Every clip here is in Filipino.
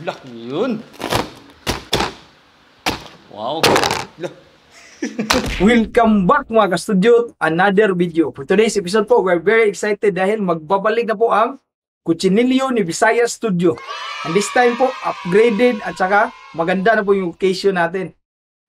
Lah, yun. Wow. Lah. Welcome back mga ka-studio, another video. For today's episode po, we're very excited dahil magbabalik na po ang Kutsinilyo ni Visayas Studio. And this time po, upgraded at saka maganda na po yung location natin.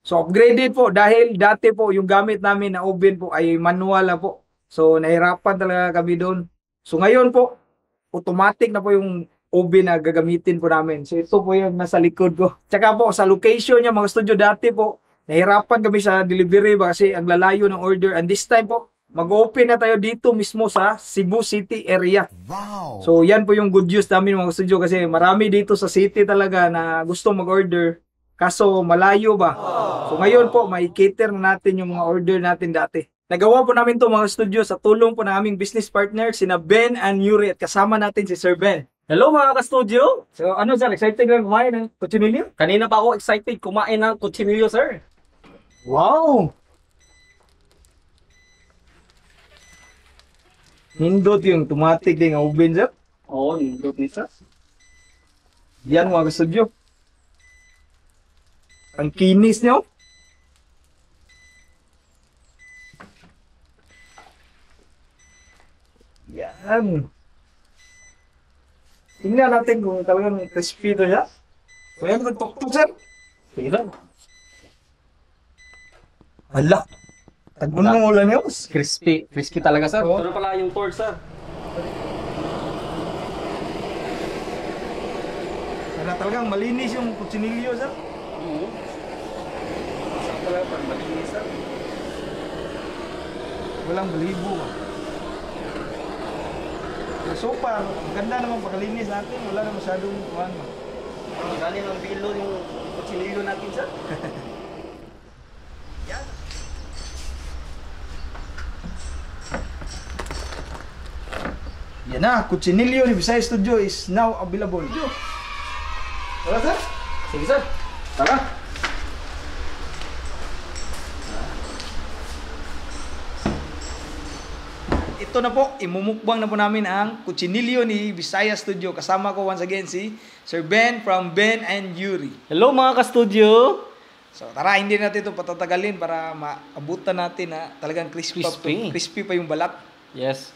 So upgraded po dahil dati po yung gamit namin na oven po ay manual na po. So nahirapan talaga kami doon. So ngayon po, automatic na po yung oven na gagamitin po namin. So ito po yung nasa likod ko. Tsaka po sa location niya mga studio dati po, nahirapan kami sa delivery ba kasi ang lalayo ng order. And this time po, mag-open na tayo dito mismo sa Cebu City area. Wow! So yan po yung good news namin mga studio kasi marami dito sa city talaga na gusto mag-order. Kaso malayo ba? So ngayon po, may cater na natin yung mga order natin dati. Nagawa po namin to mga studio sa tulong po ng aming business partner, sina Ben and Yuri, at kasama natin si Sir Ben. Hello mga ka-studio. So ano sir, excited lang kumain ng kutsinilyo? Kanina pa ako excited kumain ng kutsinilyo, sir. Wow! Nindot yung automatic din ang oven sir. Oo, nindot ni sir. Yan mga ka-studio. Ang kinis nyo. Yan. Tingnan natin kung talagang crispy ito siya. So yan, nagtuktok sir. Tingnan. Hala. Tagbunong ulan yun. Crispy. Crispy talaga, sir. Oo. Ano pala yung torch, sir? Hala, talagang malinis yung kutsinilyo sir. Oo. Saan talaga pag malinis, sir? Walang balibo ba. So far, ganda naman pagkalinis natin. Wala na masyadong kuhan ba. Galing ang bilo yung kutsinilyo natin, sir. Yan. Yan na, Kutsinilyo ni Visayas Studio is now available. Tara sir? Sige, sir. Tara. Ito na po, imumukbang na po namin ang Kutsinilyo ni Visayas Studio. Kasama ko once again si Sir Ben from Ben and Yuri. Hello mga ka-studio. So tara, hindi natin ito patatagalin para maabutan natin na talagang crispy. Crispy pa yung balat. Yes.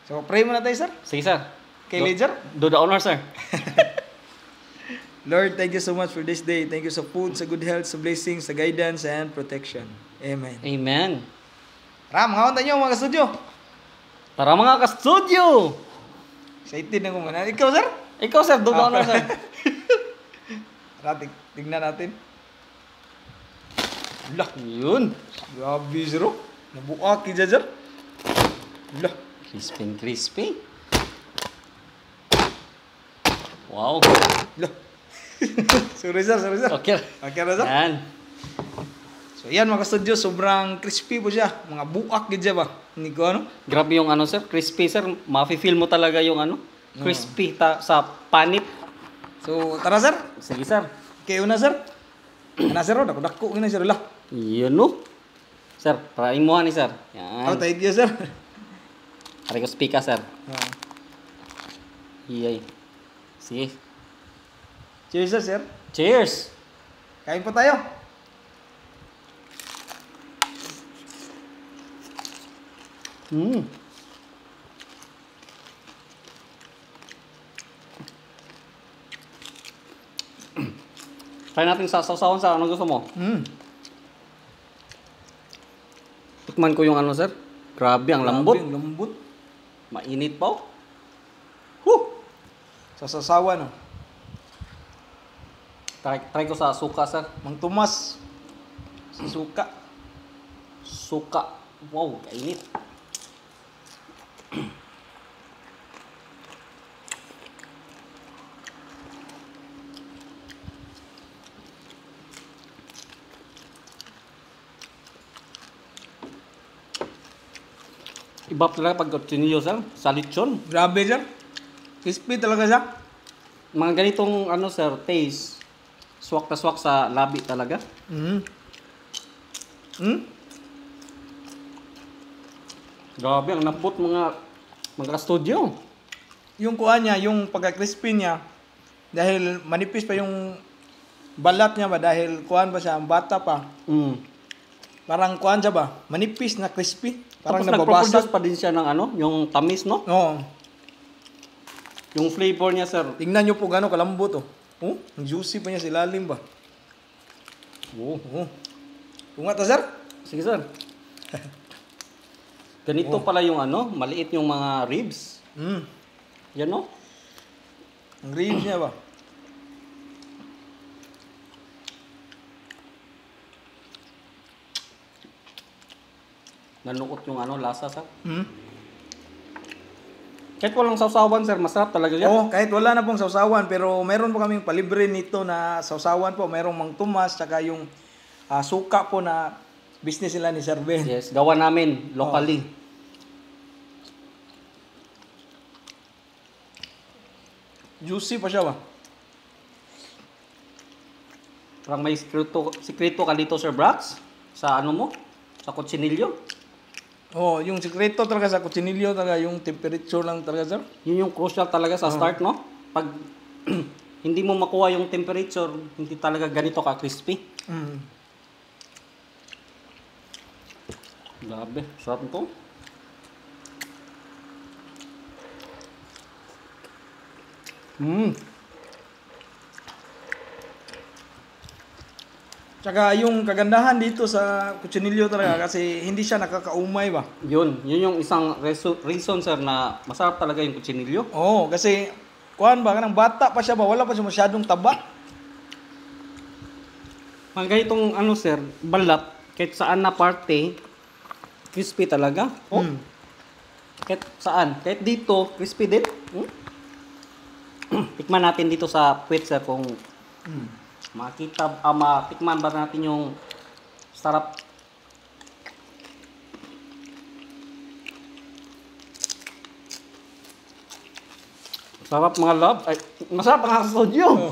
So pray muna tayo sir. Sige, sir. Kay Ledger. Do the honor, sir. Lord, thank you so much for this day. Thank you sa food, sa good health, sa blessings, sa guidance, and protection. Amen. Amen. Tara, mga kanta nyo mga ka-studio. Tara mga ka-studio. Excited na ko muna. Ikaw sir? Ikaw, sir. Do the honor, sir. Tara, tignan natin. Lah, Yun. grabe sir. Nabuak kita sir. Lah. Crispy. Wow. Lah. sorry sir. Okay. Okay na sir? Yan. So yan mga ka-studio, sobrang crispy po siya. Mga buak gid siya ba? Hindi ko ano? Grabe yung ano, sir. Crispy, sir. Mafe-feel mo talaga yung ano. Crispy sa panit. So tara sir. Sige, sir. Okay, una sir. Ana sir, dako na sir lah. Yun, no. Sir, try mo ni sir. Oh, Yan. thank you sir. Try ko speaker, sir. Ah. Iyay. Sige. Cheers sir. Cheers! Kain po tayo. Mm. Try natin sa sausawan, sir. Ano gusto mo? Tikman ko yung ano, sir. Grabe, ang lambot. Grabe, ang lambot. Mainit pa, oh. Huh! Sa sasawa no. Try ko sa suka, sir. Mang Tomas. Si suka. Suka. Wow, kainit. Iba talaga pag kutsinilyo, sir. Sa lechon. Grabe sir. Crispy talaga siya. Mga ganitong ano, sir, taste. Swak na swak sa labi talaga. Grabe, ang lambot mga studio. Yung kuha niya, yung pagka-crispy niya, Dahil manipis pa yung balat niya ba dahil kuan pa siya, ang bata pa. Mm. Parang kuan siya ba? Manipis na crispy. Parang Tapos nababasag. nagpo-produce pa din siya ng ano, yung tamis, no? Oo. Yung flavor niya, sir. Tingnan niyo po gano'ng kalambot oh. Oh, ang juicy pa niya sa ilalim ba? Oo. Oo. Kung ta sir? Sige, sir. Ganito pala yung ano, maliit yung mga ribs. Yan, no? Ang ribs niya ba? Nanukot yung ano, lasa, sir. Hmm? Kahit walang sausawan, sir, masarap talaga yan. Oo, kahit wala na pong sausawan, pero meron po kaming palibre nito na sausawan po. Merong Mang Tomas, tsaka yung suka po na business nila ni Sir Ben. Yes, gawa namin locally. Juicy pa siya ba? Parang may sikreto ka dito, Sir Brax, sa ano mo, sa kutsinilyo. Oh, yung sikreto talaga sa kutsinilyo talaga, yung temperature lang talaga, sir. Yun yung crucial talaga sa start, no? Pag hindi mo makuha yung temperature, hindi talaga ganito ka-crispy. Mm. Grabe, sarap ito. Tsaka yung kagandahan dito sa kutsinilyo talaga kasi hindi siya nakakaumay ba? Yun yung isang reason, sir, na masarap talaga yung kutsinilyo. Oo, kasi kuhan ba, kanang bata pa siya ba, wala pa siya masyadong taba. Mga ganitong ano, sir, balat, kahit saan na parte, crispy talaga. Oh, kahit saan. Kahit dito, crispy din. Tikman natin dito sa puwet, sir, kung matikman ba natin yung sarap. Sarap, mga love. Ay, masarap ang sa studio.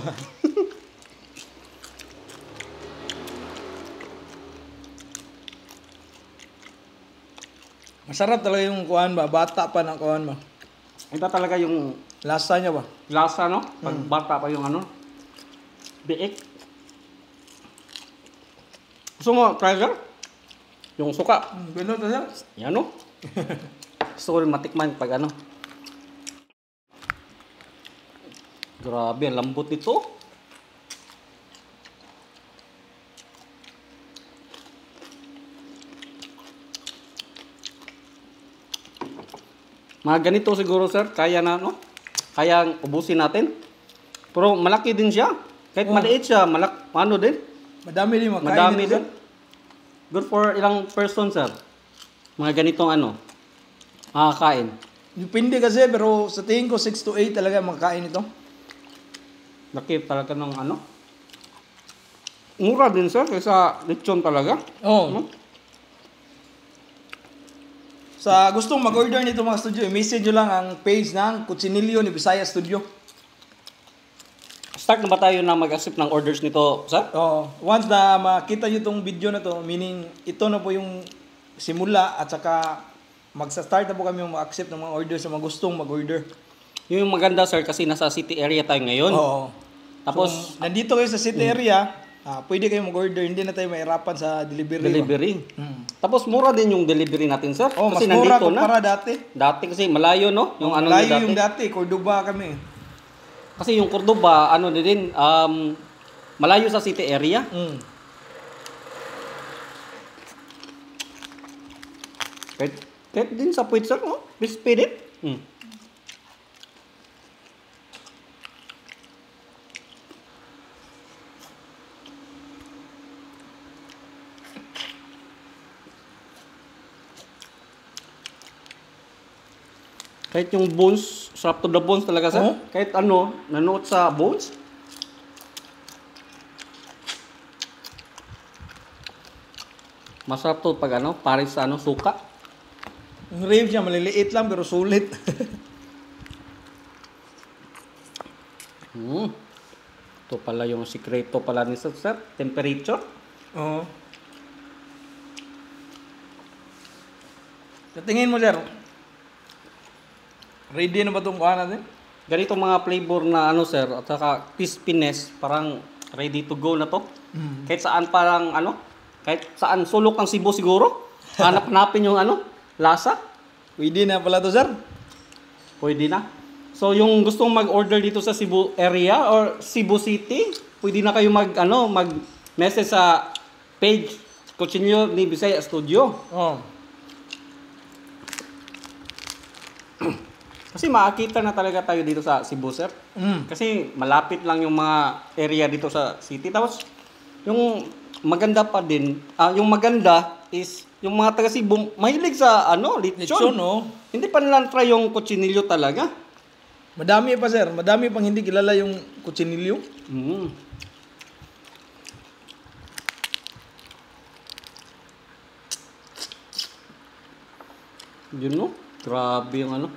Masarap talaga yung kuhan ba, bata pa ng kuhan ba. Iba talaga yung Lasa niya ba? lasa, no? Pag bata pa yung ano, biik. Gusto mo, try, sir? Yung suka. Ganun to sir? Yan, no? Gusto ko rin matikman pag ano. Grabe, ang lambot nito. Mga ganito siguro, sir, kaya na, no? Kaya ubusin natin. Pero malaki din siya. Kahit maliit siya, ano din? Madami din makain Madami nito, din. Good for ilang person, sir. Mga ganitong ano, makakain. Depende kasi, pero sa tingin ko 6 to 8 talaga makakain ito. Laki talaga ng ano. Mura din, sir, kaysa lechon talaga. Oo. Sa gustong mag-order nito mga studio, i-message nyo lang ang page ng Kutsinilyo ni Bisaya Studio. Start na ba tayo na mag-accept ng orders nito, sir? Once na makita nyo itong video na to, meaning ito na po yung simula at saka magsa-start na po kami mag-accept ng mga orders sa mga gustong mag-order. Yung maganda, sir, kasi nasa city area tayo ngayon. Oo. Tapos, Kung nandito kayo sa city area, pwede kayo mag-order, hindi na tayo mahirapan sa delivery. delivery. Tapos, mura din yung delivery natin, sir. Oh, mas kasi mura nandito na. kumpara dati. Dati kasi malayo, no? Yung ano Layo dati. yung dati, Cordoba kami. Kasi yung Cordoba, ano din, malayo sa city area. Kahit din sa puwet, sir, no? Crispy din. Kahit yung bones, sarap to the bones talaga, sir. Oo. Kahit ano, nanuot sa bones. Masarap to pag ano, pares sa ano, suka. Yung ribs niya, maliliit lang pero sulit. Ito pala yung sikreto pala ni sir, temperature. Oo. Sa tingin mo, sir, ready na ba itong kuha natin? Ganito mga flavor na ano sir, at saka crispiness, parang ready to go na to. Kahit saan parang ano, kahit saan sulok ng Cebu siguro, hanap-hanapin yung ano, lasa, Pwede na pala to, sir. pwede na. So yung gustong mag-order dito sa Cebu area or Cebu City, pwede na kayo mag-message sa page Cochinillo ni Bisaya Studio. Oh. Kasi makakita na talaga tayo dito sa Cebu, sir. Kasi malapit lang yung mga area dito sa city. Tapos, yung maganda pa din, yung maganda is, yung mga taga Cebu, mahilig sa, lechon. Lechon, oh. Hindi pa nila try yung kutsinilyo talaga. Madami pa, sir. Madami pang hindi kilala yung kutsinilyo. Mm. Yun, no? Grabe yung ano.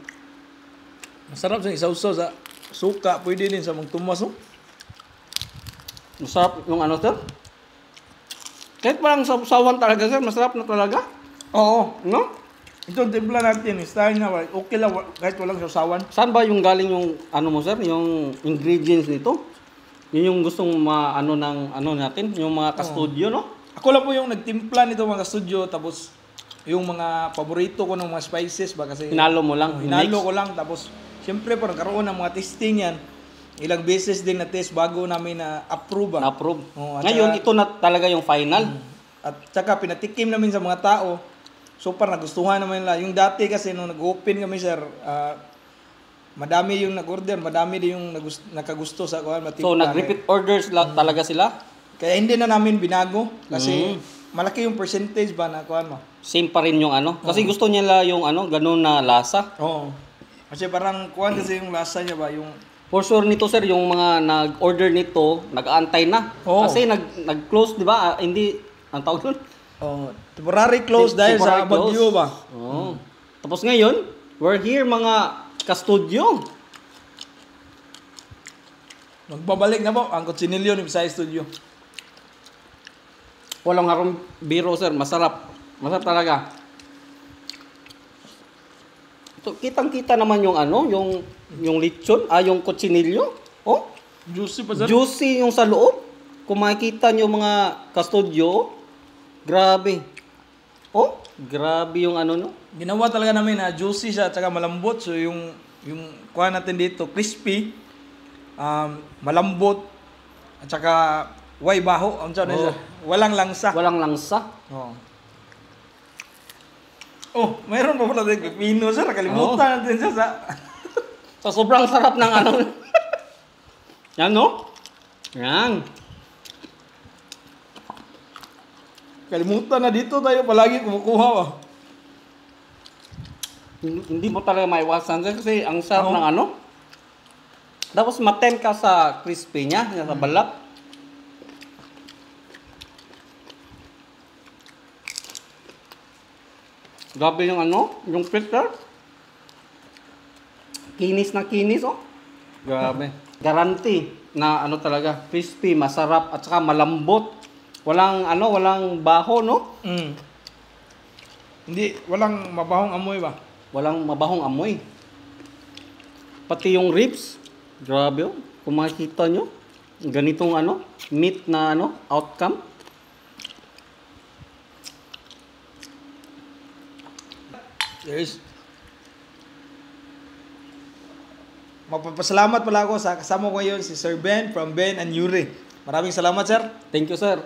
Masarap sa isaw-saw sa suka. Pwede din sa mga tumas, oh. Masarap yung ano, sir. Kahit parang sawan talaga, sir. Masarap na talaga. Oo. No? Ito, timpla natin. Style na, okay lang kahit walang sausawan. Saan ba yung galing yung ano mo, sir? Yung ingredients nito? Yun yung gustong natin, yung mga ka-studio, no? Ako lang po yung nagtimpla nito mga studio. Tapos, yung mga paborito ko ng mga spices ba kasi Hinalo mo lang. hinalo ko lang. Tapos, siyempre, parang karoon ng mga testing yan. Ilang beses din na-test bago namin na-approve. Na-approve. Oo, at Ngayon, saka- ito na talaga yung final. At saka pinatikim namin sa mga tao. Super nagustuhan naman nila. Yung dati kasi nung nag-open kami, sir, madami yung nag-order, madami din yung nakagusto sa kuhan. So, nag-repeat orders talaga sila. Kaya hindi na namin binago kasi malaki yung percentage ba na kuhan mo. Same pa rin yung ano. Kasi gusto nila yung ganun na lasa. Oo. Kasi parang kuhan kasi yung lasa niya ba, yung For sure nito, sir, yung mga nag-order nito, nag-aantay na. Oo. Kasi nag-close, di ba? Hindi, ang tawag doon? temporary close dahil sa Temporary close. bagyo ba. Oo. Tapos ngayon, we're here mga ka-studio. Magbabalik na po ang Kutsinilyo ni Bisaya Studio. Walang harong biro, sir. Masarap. Masarap talaga. So, kitang-kita naman yung yung lechon, yung kutsinilyo. Oh, Juicy pa, sir. juicy yung sa loob. Kung makikita nyo mga ka-studio, grabe. Oh, grabe yung no? Ginawa talaga namin na juicy siya at saka malambot. So yung kuha natin dito, crispy, malambot, at saka way baho. Ang siya Oh. walang langsa. Walang langsa. Oh, mayroon pa pala din pipino, sir. Nakalimutan natin siya sa... So, sobrang sarap ng Yan, no? Yan. Kalimutan na dito tayo palagi kumukuha ba. Hindi mo talaga maiwasan sir, kasi ang sarap ng Tapos maten ka sa crispy niya, sa balat. Grabe yung yung filter. Kinis na kinis, oh. Grabe. Guarantee na talaga, crispy, masarap, at saka malambot. Walang baho, no? Hindi, walang mabahong amoy ba? Walang mabahong amoy. Pati yung ribs, grabe, oh. Kung makikita nyo, ganitong meat na outcome. Yes. Magpapasalamat pala ako sa kasama ko ngayon si Sir Ben from Ben and Yuri. Maraming salamat, sir. Thank you, sir.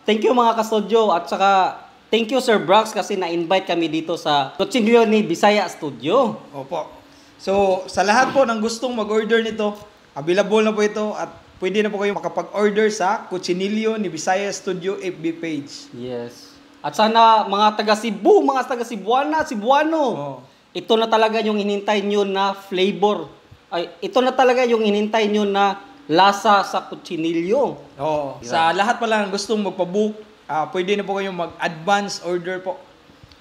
Thank you mga ka-studio, at saka thank you, Sir Brax, kasi na-invite kami dito sa Cochinillo ni Bisaya Studio. Opo. So, sa lahat po ng gustong mag-order nito, available na po ito at pwede na po kayo makapag-order sa Cochinillo ni Bisaya Studio FB page. Yes. At sana mga taga Cebu, mga taga Cebuano, ito na talaga yung hinintay nyo na flavor. Ito na talaga yung hinintay nyo na lasa sa kutsinilyo. Oo. Sa lahat pala ng gustong magpa-book, pwede na po kayong mag-advance order po.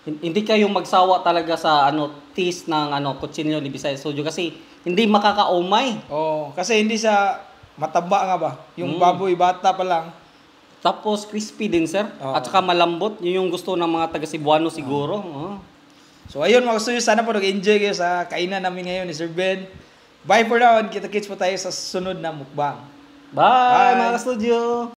Hindi kayong magsawa talaga sa taste ng kutsinilyo ni Bisaya Studio kasi hindi makakaumay. Oo. Kasi hindi sa mataba nga ba? Yung baboy bata pa lang. Tapos crispy din, sir. At saka malambot. Yun yung gusto ng mga taga Cebuano siguro. So ayun mga gusto sana po nag-enjoy kayo sa kainan namin ngayon ni Sir Ben. Bye for now. Kita-kits po tayo sa sunod na mukbang. Bye, Bye. mga ka-studio!